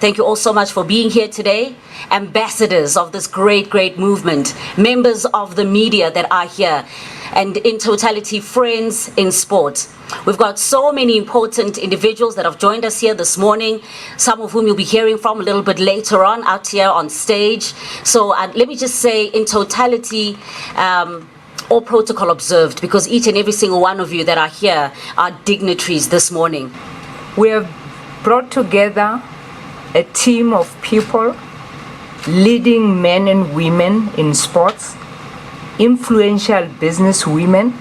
Thank you all so much for being here today. Ambassadors of this great, great movement, members of the media that are here, and in totality, friends in sport. We've got so many important individuals that have joined us here this morning, some of whom you'll be hearing from a little bit later on out here on stage. So let me just say, in totality, all protocol observed, because each and every single one of you that are here are dignitaries this morning. We have brought together a team of people, leading men and women in sports, influential business women,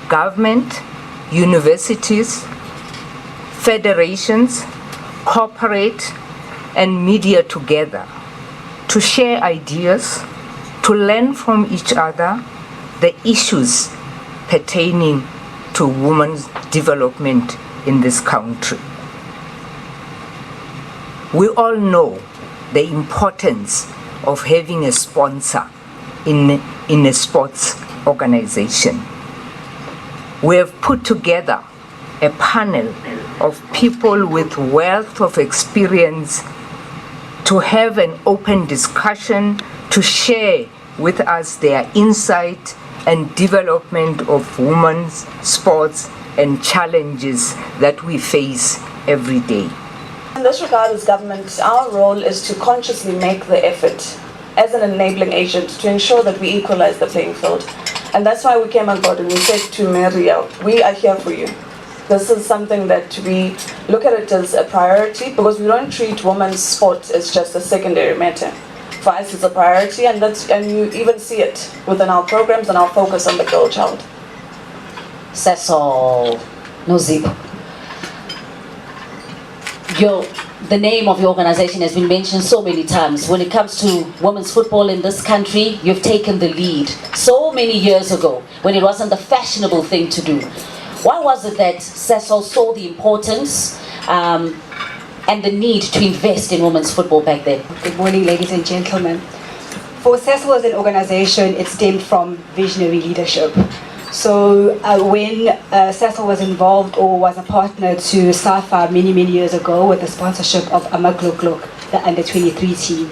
government, universities, federations, corporate, and media together to share ideas, to learn from each other the issues pertaining to women's development in this country. We all know the importance of having a sponsor in a sports organization. We have put together a panel of people with wealth of experience to have an open discussion, to share with us their insight and development of women's sports and challenges that we face every day. In this regard, as government, our role is to consciously make the effort as an enabling agent to ensure that we equalize the playing field. And that's why we came on board and we said to Maria, we are here for you. This is something that we look at it as a priority, because we don't treat women's sport as just a secondary matter. For us, it's a priority, and you even see it within our programs and our focus on the girl child. Cecil Nozip. The name of your organization has been mentioned so many times. When it comes to women's football in this country, you've taken the lead so many years ago when it wasn't the fashionable thing to do. Why was it that Cecil saw the importance and the need to invest in women's football back then? Good morning, ladies and gentlemen. For Cecil as an organization, it stemmed from visionary leadership. So when Cecil was involved or was a partner to SAFA many years ago with the sponsorship of Amagluk, the under-23 team,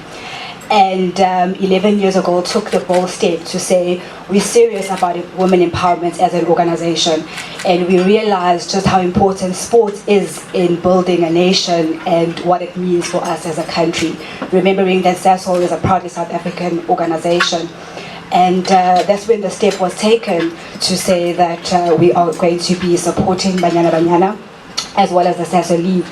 and 11 years ago took the bold step to say we're serious about women empowerment as an organization, and we realized just how important sport is in building a nation and what it means for us as a country, remembering that Cecil is a proudly South African organization. And that's when the step was taken to say that we are going to be supporting Banyana Banyana as well as the Cecil League.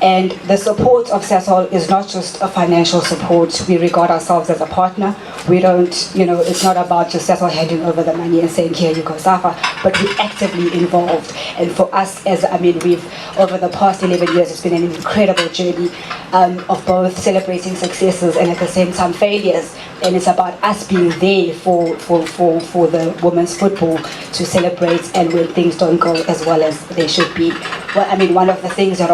And the support of Cecil is not just a financial support. We regard ourselves as a partner. We don't, it's not about just Cecil handing over the money and saying, here you go, SAFA, but we're actively involved. And for us, we've, over the past 11 years, it's been an incredible journey of both celebrating successes and at the same time failures. And it's about us being there for the women's football to celebrate and when things don't go as well as they should be. Well, one of the things that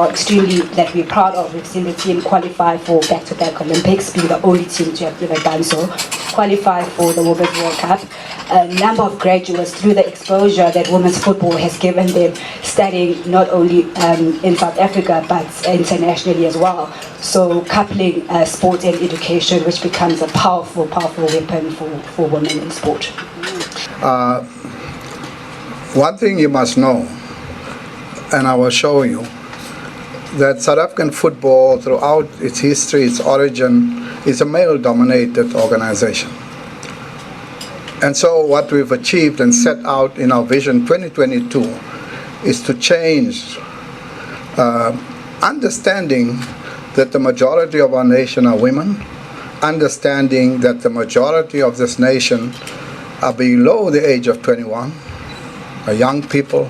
we're proud of, we've seen the team qualify for back-to-back Olympics, being the only team to have ever done so, qualify for the Women's World Cup. A number of graduates, through the exposure that women's football has given them, studying not only in South Africa but internationally as well. So coupling sport and education, which becomes a powerful weapon for women in sport. One thing you must know, and I will show you, that South African football throughout its history, its origin, is a male-dominated organization. And so what we've achieved and set out in our Vision 2022 is to change, understanding that the majority of our nation are women, understanding that the majority of this nation are below the age of 21, are young people,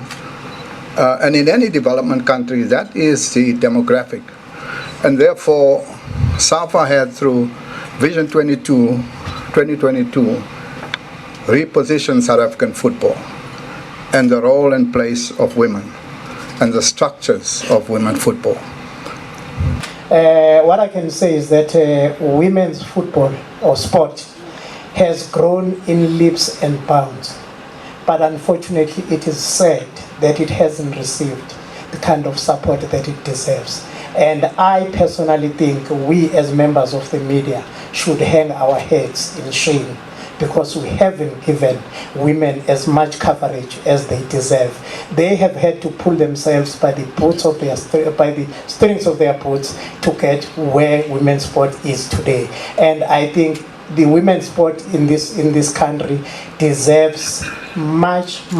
and in any development country, that is the demographic. And therefore, SAFA had, through Vision 2022, repositioned South African football and the role and place of women and the structures of women football. What I can say is that women's football or sport has grown in leaps and bounds, but unfortunately it is sad that it hasn't received the kind of support that it deserves. And I personally think we as members of the media should hang our heads in shame because we haven't given women as much coverage as they deserve. They have had to pull themselves by the strings of their boots to get where women's sport is today. And I think the women's sport in this country deserves much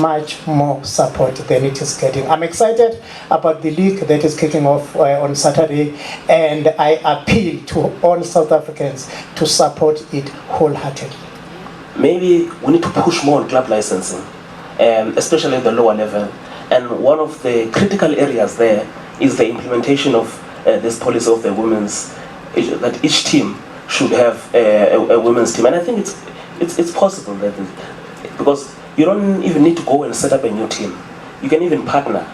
more support than it is getting. I'm excited about the league that is kicking off on Saturday, and I appeal to all South Africans to support it wholeheartedly. Maybe we need to push more on club licensing, especially at the lower level. And one of the critical areas there is the implementation of this policy of the women's, that each team should have a women's team. And I think it's possible that, because you don't even need to go and set up a new team. You can even partner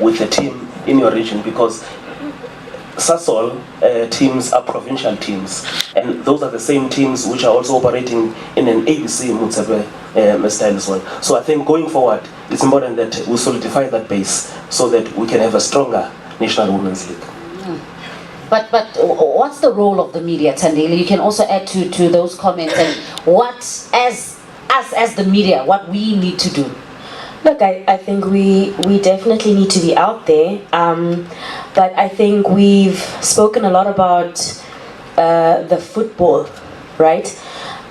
with a team in your region, because SASOL teams are provincial teams, and those are the same teams which are also operating in an ABC Mutsebe style as well. So I think going forward, it's important that we solidify that base so that we can have a stronger National Women's League. But what's the role of the media, Tandile? You can also add to those comments, and what, as us as the media, what we need to do. Look, I think we definitely need to be out there, but I think we've spoken a lot about the football, right?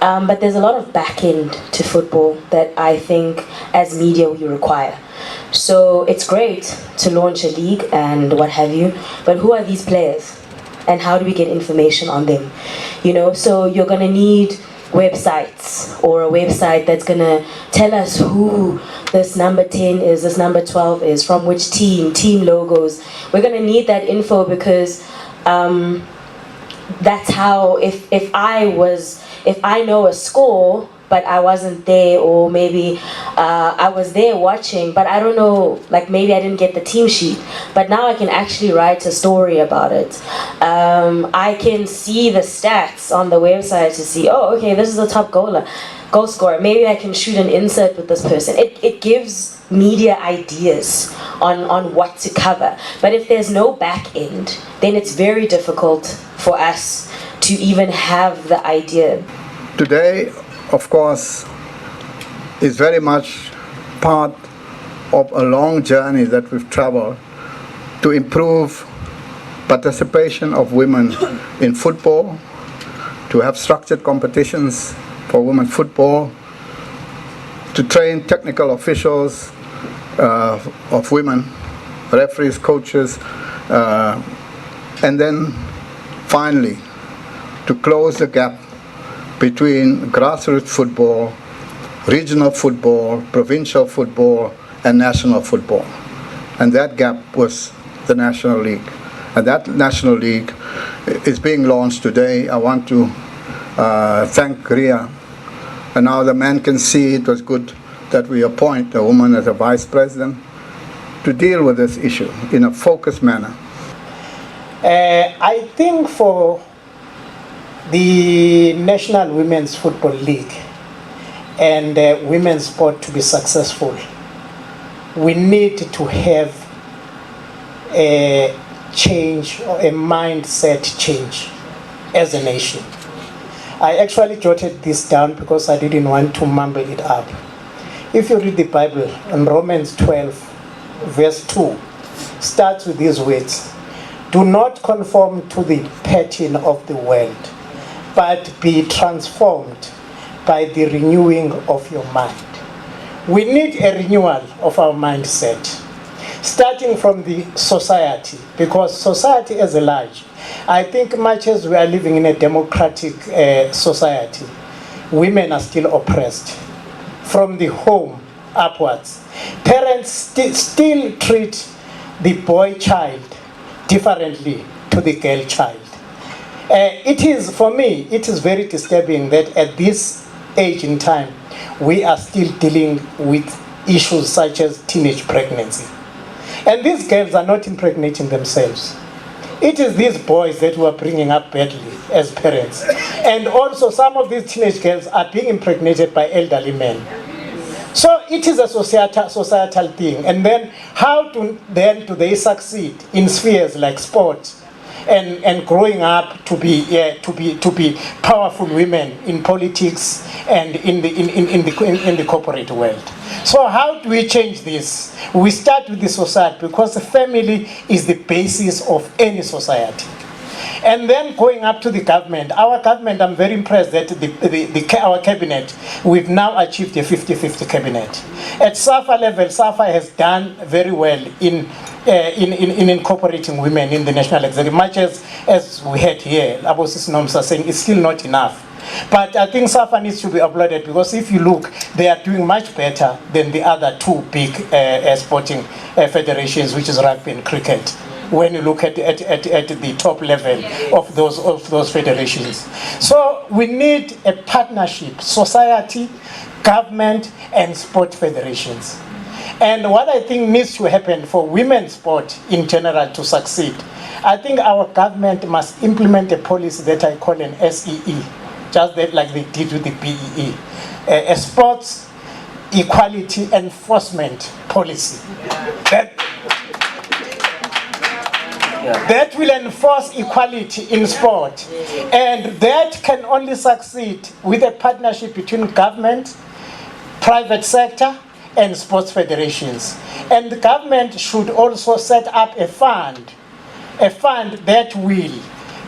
But there's a lot of back end to football that I think as media we require. So it's great to launch a league and what have you, but who are these players? And how do we get information on them? You know, so you're gonna need websites, or a website that's gonna tell us who this number 10 is, this number 12 is, from which team logos. We're gonna need that info, because that's how, if I know a score but I wasn't there, or maybe I was there watching but I don't know, like maybe I didn't get the team sheet, but now I can actually write a story about it. I can see the stats on the website to see, oh okay, this is the top goal scorer, maybe I can shoot an insert with this person. It gives media ideas on what to cover, but if there's no back end, then it's very difficult for us to even have the idea. Today, of course, is very much part of a long journey that we've traveled to improve participation of women in football, to have structured competitions for women football, to train technical officials of women, referees, coaches, and then finally to close the gap between grassroots football, regional football, provincial football, and national football. And that gap was the National League. And that National League is being launched today. I want to thank Ria. And now the man can see it was good that we appoint a woman as a vice president to deal with this issue in a focused manner. I think for the National Women's Football League and women's sport to be successful, we need to have a change, or a mindset change as a nation. I actually jotted this down because I didn't want to mumble it up. If you read the Bible, in Romans 12, verse 2, starts with these words: do not conform to the pattern of the world, but be transformed by the renewing of your mind. We need a renewal of our mindset, starting from the society, because society as a large, I think much as we are living in a democratic society, women are still oppressed from the home upwards. Parents still treat the boy child differently to the girl child. It is, for me, it is very disturbing that at this age in time, we are still dealing with issues such as teenage pregnancy. And these girls are not impregnating themselves. It is these boys that we are bringing up badly as parents. And also some of these teenage girls are being impregnated by elderly men. So it is a societal thing. And then how do they succeed in spheres like sport and growing up to be powerful women in politics and in the corporate world? So how do we change this? We start with the society, because the family is the basis of any society. And then going up to the government, our government, I'm very impressed that our cabinet, we've now achieved a 50-50 cabinet. At SAFA level, SAFA has done very well in incorporating women in the national executive, much as we had here. Abosis Nomsa saying it's still not enough. But I think SAFA needs to be applauded, because if you look, they are doing much better than the other two big sporting federations, which is rugby and cricket, when you look at the top level of those federations. So we need a partnership, society, government, and sport federations. And what I think needs to happen for women's sport in general to succeed, I think our government must implement a policy that I call an SEE, just like they did with the BEE, a sports equality enforcement policy. That will enforce equality in sport. And that can only succeed with a partnership between government, private sector, and sports federations. And the government should also set up a fund that will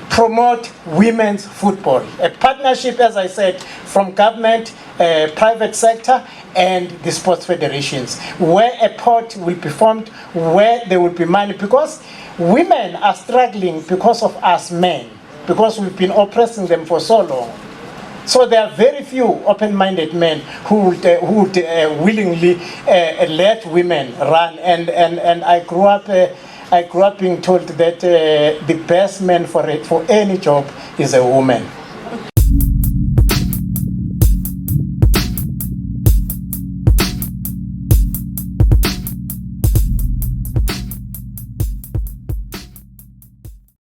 promote women's football. A partnership, as I said, from government, private sector, and the sports federations, where a pot will be formed, where there will be money, because women are struggling because of us men, because we've been oppressing them for so long. So there are very few open-minded men who would willingly let women run. And I grew up being told that the best man for any job is a woman.